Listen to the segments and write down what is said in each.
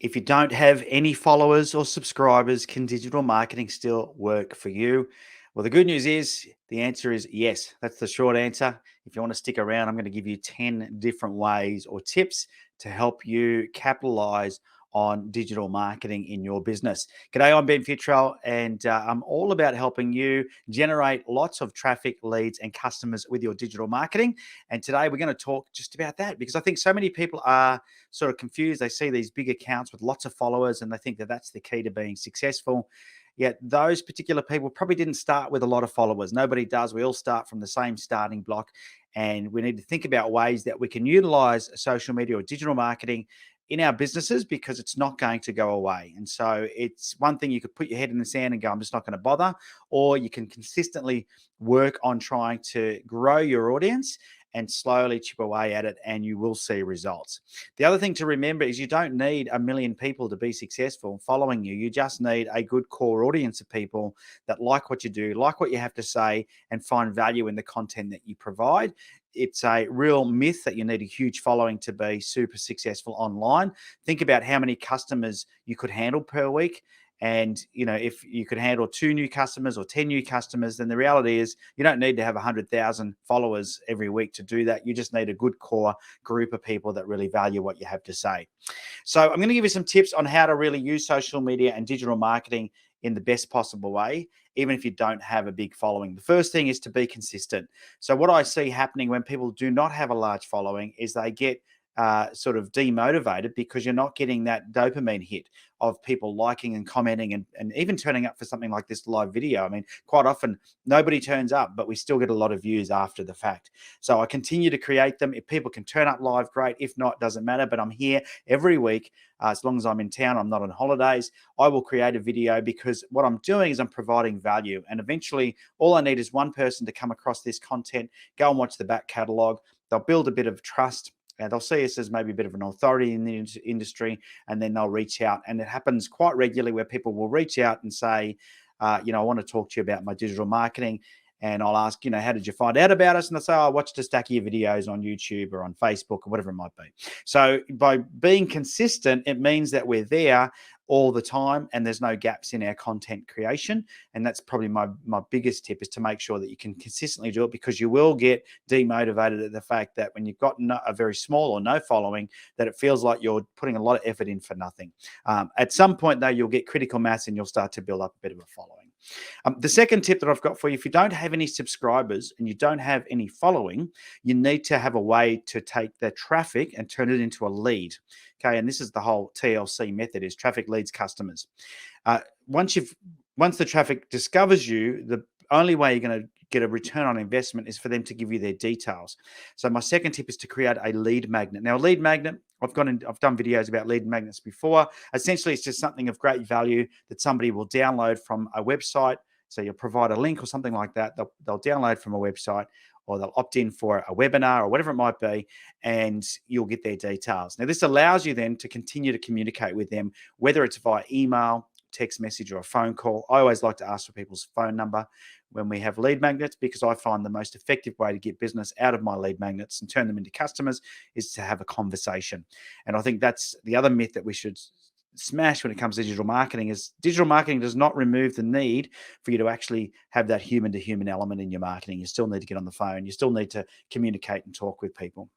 If you don't have any followers or subscribers, can digital marketing still work for you? Well, the good news is the answer is yes. That's the short answer. If you want to stick around, I'm going to give you 10 different ways or tips to help you capitalize on digital marketing in your business. G'day, I'm Ben Fitrell, and I'm all about helping you generate lots of traffic, leads, and customers with your digital marketing. And today we're going to talk just about that because I think so many people are sort of confused. They see these big accounts with lots of followers and they think that that's the key to being successful. Yet those particular people probably didn't start with a lot of followers. Nobody does. We all start from the same starting block. And we need to think about ways that we can utilize social media or digital marketing in our businesses because it's not going to go away. And so it's one thing you could put your head in the sand and go, I'm just not going to bother. Or you can consistently work on trying to grow your audience and slowly chip away at it, and you will see results. The other thing to remember is you don't need a million people to be successful following you. You just need a good core audience of people that like what you do, like what you have to say, and find value in the content that you provide. It's a real myth that you need a huge following to be super successful online. Think about how many customers you could handle per week. And, if you could handle 2 new customers or 10 new customers, then the reality is you don't need to have 100,000 followers every week to do that. You just need a good core group of people that really value what you have to say. So I'm going to give you some tips on how to really use social media and digital marketing in the best possible way, even if you don't have a big following. The first thing is to be consistent. So what I see happening when people do not have a large following is they get sort of demotivated because you're not getting that dopamine hit of people liking and commenting and even turning up for something like this live video. I mean, quite often nobody turns up, but we still get a lot of views after the fact. So I continue to create them. If people can turn up live, great. If not, doesn't matter. But I'm here every week. As long as I'm in town, I'm not on holidays, I will create a video because what I'm doing is I'm providing value. And eventually all I need is one person to come across this content, go and watch the back catalog. They'll build a bit of trust. And they'll see us as maybe a bit of an authority in the industry, and then they'll reach out. And it happens quite regularly where people will reach out and say, I want to talk to you about my digital marketing. And I'll ask, how did you find out about us? And they'll say, I watched a stack of your videos on YouTube or on Facebook or whatever it might be. So by being consistent, it means that we're there all the time and there's no gaps in our content creation. And that's probably my biggest tip, is to make sure that you can consistently do it, because you will get demotivated at the fact that when you've got a very small or no following, that it feels like you're putting a lot of effort in for nothing. At some point though, you'll get critical mass and you'll start to build up a bit of a following. The second tip that I've got for you, if you don't have any subscribers and you don't have any following, you need to have a way to take the traffic and turn it into a lead. Okay, and this is the whole TLC method, is traffic leads customers. Once the traffic discovers you, the only way you're going to get a return on investment is for them to give you their details. So my second tip is to create a lead magnet. Now, a lead magnet, I've done videos about lead magnets before. Essentially, it's just something of great value that somebody will download from a website. So you'll provide a link or something like that. They'll download from a website, or they'll opt in for a webinar or whatever it might be, and you'll get their details. Now, this allows you then to continue to communicate with them, whether it's via email, text message, or a phone call. I always like to ask for people's phone number when we have lead magnets, because I find the most effective way to get business out of my lead magnets and turn them into customers is to have a conversation. And I think that's the other myth that we should smash when it comes to digital marketing, is digital marketing does not remove the need for you to actually have that human to human element in your marketing. You still need to get on the phone. You still need to communicate and talk with people.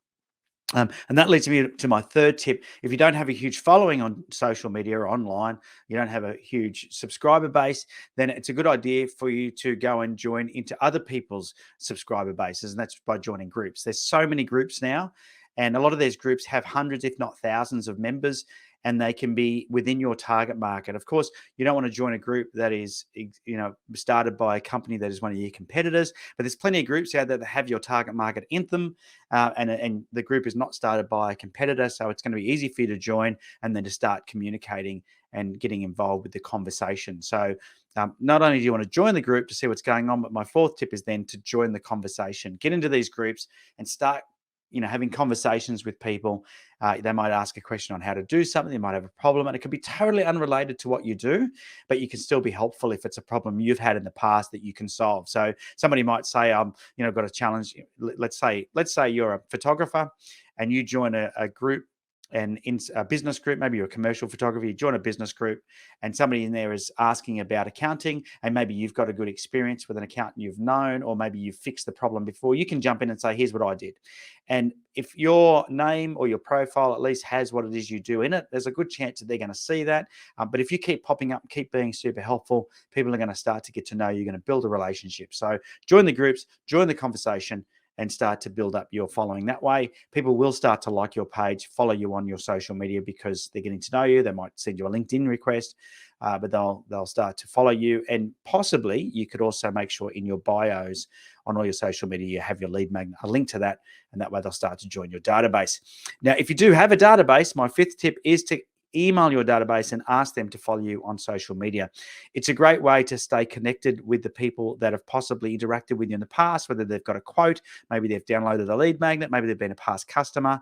And that leads me to my third tip. If you don't have a huge following on social media or online, you don't have a huge subscriber base, then it's a good idea for you to go and join into other people's subscriber bases. And that's by joining groups. There's so many groups now, and a lot of these groups have hundreds, if not thousands, of members, and they can be within your target market. Of course, you don't want to join a group that is, started by a company that is one of your competitors, but there's plenty of groups out there that have your target market in them, and the group is not started by a competitor, so it's going to be easy for you to join and then to start communicating and getting involved with the conversation. So not only do you want to join the group to see what's going on, but my fourth tip is then to join the conversation. Get into these groups and start having conversations with people. They might ask a question on how to do something. They might have a problem, and it could be totally unrelated to what you do, but you can still be helpful if it's a problem you've had in the past that you can solve. So somebody might say, I've got a challenge. Let's say you're a photographer and you join a group in a business group, maybe you're a commercial photographer, you join a business group and somebody in there is asking about accounting, and maybe you've got a good experience with an accountant you've known, or maybe you've fixed the problem before, you can jump in and say, here's what I did. And if your name or your profile at least has what it is you do in it, there's a good chance that they're going to see that. But if you keep popping up, keep being super helpful, people are going to start to get to know you, you're going to build a relationship. So join the groups, join the conversation, and start to build up your following that way. People will start to like your page, follow you on your social media because they're getting to know you. They might send you a LinkedIn request, but they'll start to follow you. And possibly you could also make sure in your bios on all your social media you have your lead magnet, a link to that, and that way they'll start to join your database. Now, if you do have a database, my fifth tip is to email your database and ask them to follow you on social media. It's a great way to stay connected with the people that have possibly interacted with you in the past, whether they've got a quote, maybe they've downloaded a lead magnet, maybe they've been a past customer,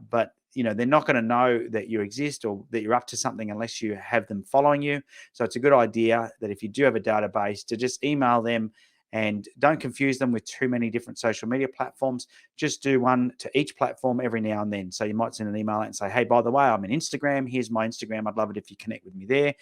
but they're not going to know that you exist or that you're up to something unless you have them following you. So it's a good idea that if you do have a database, to just email them. And don't confuse them with too many different social media platforms. Just do one to each platform every now and then. So you might send an email out and say, hey, by the way, I'm on Instagram. Here's my Instagram. I'd love it if you connect with me there.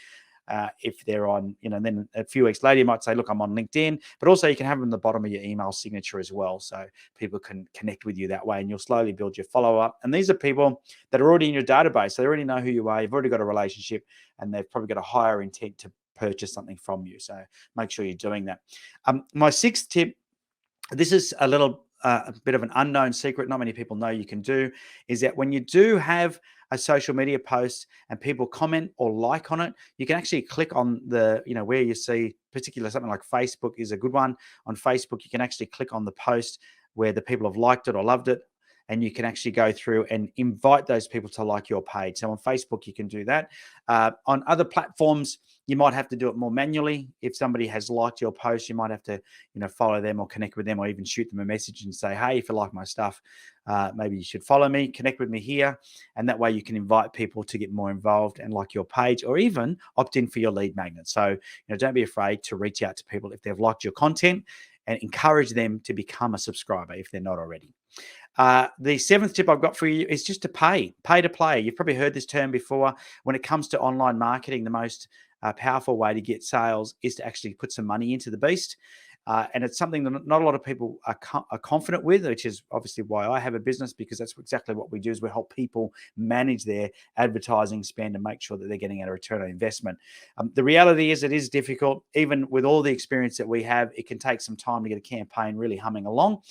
If they're on, then a few weeks later, you might say, look, I'm on LinkedIn, but also you can have them in the bottom of your email signature as well. So people can connect with you that way and you'll slowly build your follow up. And these are people that are already in your database. So they already know who you are. You've already got a relationship and they've probably got a higher intent to purchase something from you. So make sure you're doing that. My sixth tip, this is a bit of an unknown secret, not many people know you can do, is that when you do have a social media post and people comment or like on it, you can actually click on the, where you see particular something like Facebook is a good one. On Facebook, you can actually click on the post where the people have liked it or loved it. And you can actually go through and invite those people to like your page. So on Facebook, you can do that. On other platforms, you might have to do it more manually. If somebody has liked your post, you might have to, follow them or connect with them or even shoot them a message and say, hey, if you like my stuff, maybe you should follow me, connect with me here. And that way you can invite people to get more involved and like your page or even opt in for your lead magnet. So, don't be afraid to reach out to people if they've liked your content and encourage them to become a subscriber if they're not already. The seventh tip I've got for you is just to pay to play. You've probably heard this term before. When it comes to online marketing, the most powerful way to get sales is to actually put some money into the beast. And it's something that not a lot of people are confident with, which is obviously why I have a business, because that's exactly what we do is we help people manage their advertising spend and make sure that they're getting a return on investment. The reality is it is difficult. Even with all the experience that we have, it can take some time to get a campaign really humming along.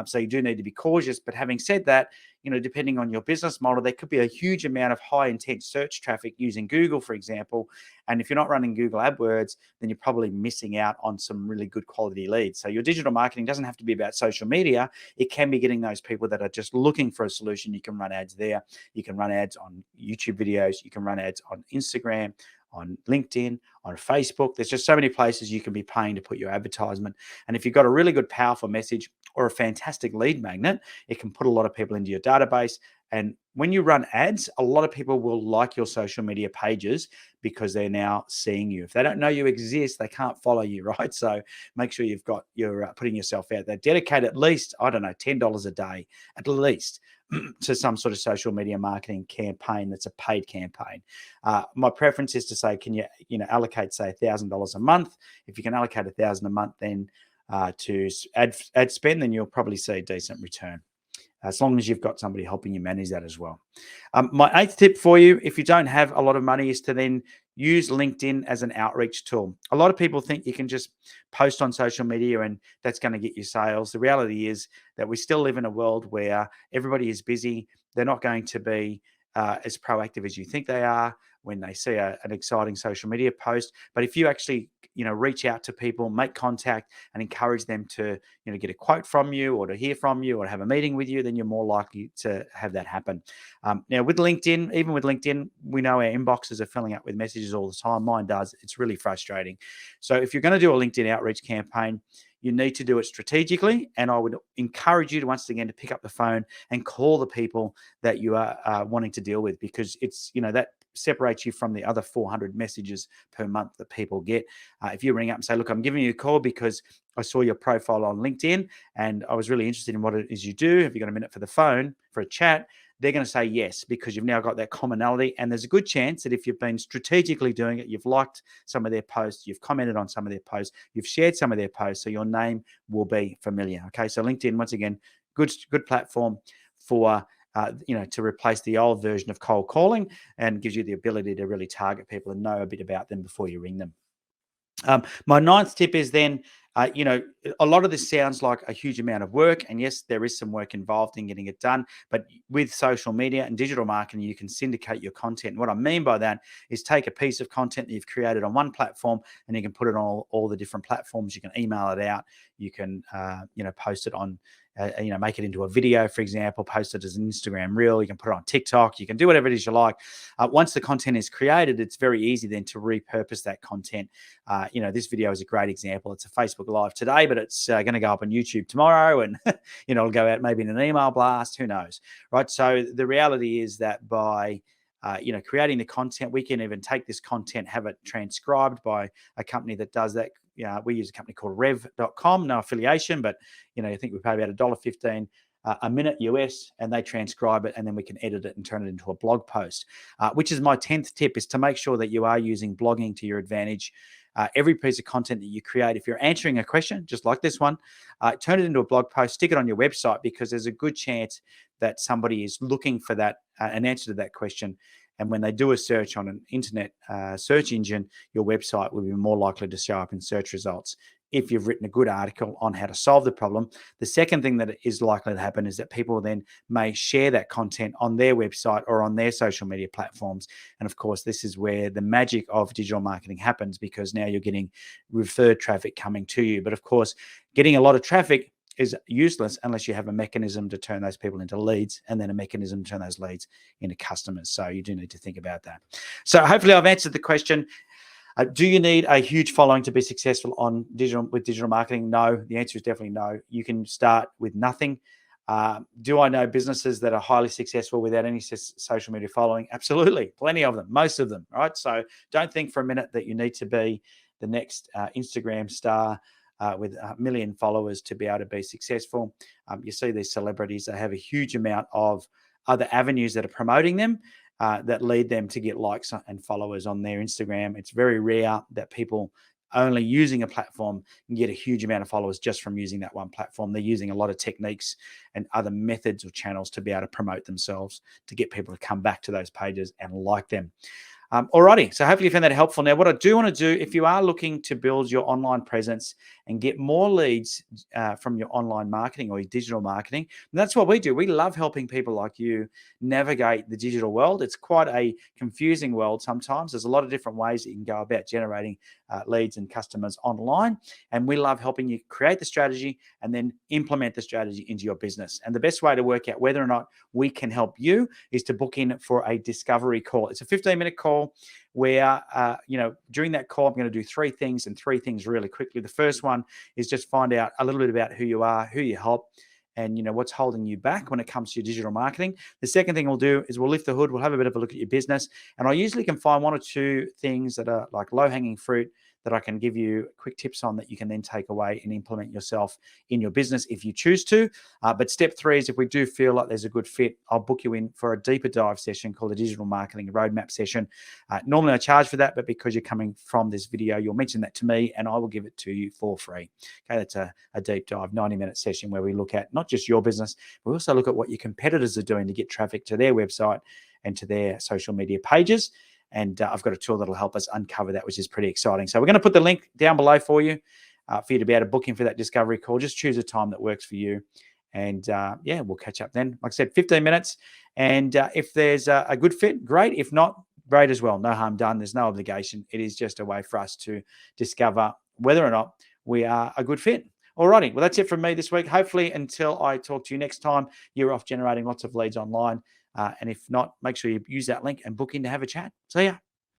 So you do need to be cautious. But having said that, depending on your business model, there could be a huge amount of high intent search traffic using Google, for example. And if you're not running Google AdWords, then you're probably missing out on some really good quality leads. So your digital marketing doesn't have to be about social media. It can be getting those people that are just looking for a solution. You can run ads there. You can run ads on YouTube videos. You can run ads on Instagram, on LinkedIn, on Facebook. There's just so many places you can be paying to put your advertisement. And if you've got a really good, powerful message or a fantastic lead magnet, it can put a lot of people into your database. And when you run ads, a lot of people will like your social media pages because they're now seeing you. If they don't know you exist, they can't follow you, right? So make sure you've got you're putting yourself out there. Dedicate at least, I don't know, $10 a day, at least, to some sort of social media marketing campaign that's a paid campaign. My preference is to say, can you allocate, say, $1,000 a month? If you can allocate $1,000 a month, then to ad spend, then you'll probably see a decent return, as long as you've got somebody helping you manage that as well. My eighth tip for you, if you don't have a lot of money, is to then use LinkedIn as an outreach tool. A lot of people think you can just post on social media and that's going to get you sales. The reality is that we still live in a world where everybody is busy. They're not going to be as proactive as you think they are when they see an exciting social media post. But if you actually, reach out to people, make contact and encourage them to, get a quote from you or to hear from you or have a meeting with you, then you're more likely to have that happen. Now with LinkedIn, even with LinkedIn, we know our inboxes are filling up with messages all the time. Mine does. It's really frustrating. So if you're going to do a LinkedIn outreach campaign, you need to do it strategically. And I would encourage you to, once again, to pick up the phone and call the people that you are wanting to deal with, because it's, that separates you from the other 400 messages per month that people get. If you ring up and say, look, I'm giving you a call because I saw your profile on LinkedIn and I was really interested in what it is you do. Have you got a minute for the phone, for a chat? they're going to say yes, because you've now got that commonality. And there's a good chance that if you've been strategically doing it, you've liked some of their posts, you've commented on some of their posts, you've shared some of their posts, so your name will be familiar. Okay, so LinkedIn, once again, good platform for to replace the old version of cold calling, and gives you the ability to really target people and know a bit about them before you ring them. My ninth tip is then, a lot of this sounds like a huge amount of work, and yes, there is some work involved in getting it done. But with social media and digital marketing, you can syndicate your content. And what I mean by that is take a piece of content that you've created on one platform, and you can put it on all the different platforms. You can email it out. You can, post it on. Make it into a video, for example, post it as an Instagram reel. You can put it on TikTok. You can do whatever it is you like. Once the content is created, it's very easy then to repurpose that content. This video is a great example. It's a Facebook Live today, but it's going to go up on YouTube tomorrow, and it'll go out maybe in an email blast. Who knows, right? So the reality is that by creating the content, we can even take this content, have it transcribed by a company that does that. We use a company called rev.com, no affiliation, but I think we pay about $1.15 a minute US, and they transcribe it, and then we can edit it and turn it into a blog post, which is my 10th tip, is to make sure that you are using blogging to your advantage. Every piece of content that you create, if you're answering a question, just like this one, turn it into a blog post, stick it on your website, because there's a good chance that somebody is looking for that, an answer to that question. And when they do a search on an internet search engine, your website will be more likely to show up in search results if you've written a good article on how to solve the problem. The second thing that is likely to happen is that people then may share that content on their website or on their social media platforms. And of course, this is where the magic of digital marketing happens, because now you're getting referred traffic coming to you. But of course, getting a lot of traffic is useless unless you have a mechanism to turn those people into leads, and then a mechanism to turn those leads into customers. So you do need to think about that. So hopefully I've answered the question. Do you need a huge following to be successful on digital marketing? No, the answer is definitely no. You can start with nothing. Do I know businesses that are highly successful without any social media following? Absolutely, plenty of them, most of them, right? So don't think for a minute that you need to be the next Instagram star with 1 million followers to be able to be successful. You see these celebrities, they have a huge amount of other avenues that are promoting them, that lead them to get likes and followers on their Instagram. It's very rare that people only using a platform can get a huge amount of followers just from using that one platform. They're using a lot of techniques and other methods or channels to be able to promote themselves, to get people to come back to those pages and like them. Alrighty, so hopefully you found that helpful. Now, what I do want to do, if you are looking to build your online presence and get more leads from your online marketing or your digital marketing, that's what we do. We love helping people like you navigate the digital world. It's quite a confusing world sometimes. There's a lot of different ways that you can go about generating leads and customers online, and we love helping you create the strategy and then implement the strategy into your business. And the best way to work out whether or not we can help you is to book in for a discovery call. It's a 15-minute call where, during that call, I'm going to do three things really quickly. The first one is just find out a little bit about who you are, who you help, and what's holding you back when it comes to your digital marketing. The second thing we'll do is we'll lift the hood. We'll have a bit of a look at your business, and I usually can find one or two things that are like low-hanging fruit that I can give you quick tips on that you can then take away and implement yourself in your business if you choose to. But step 3 is, if we do feel like there's a good fit, I'll book you in for a deeper dive session called a digital marketing roadmap session. Normally I charge for that, but because you're coming from this video, you'll mention that to me and I will give it to you for free. Okay, that's a deep dive 90-minute session where we look at not just your business, we also look at what your competitors are doing to get traffic to their website and to their social media pages. And I've got a tool that'll help us uncover that, which is pretty exciting. So we're going to put the link down below for you to be able to book in for that discovery call. Just choose a time that works for you. And we'll catch up then. Like I said, 15 minutes. And if there's a good fit, great. If not, great as well. No harm done. There's no obligation. It is just a way for us to discover whether or not we are a good fit. Alrighty, well, that's it from me this week. Hopefully, until I talk to you next time, you're off generating lots of leads online. And if not, make sure you use that link and book in to have a chat. See ya.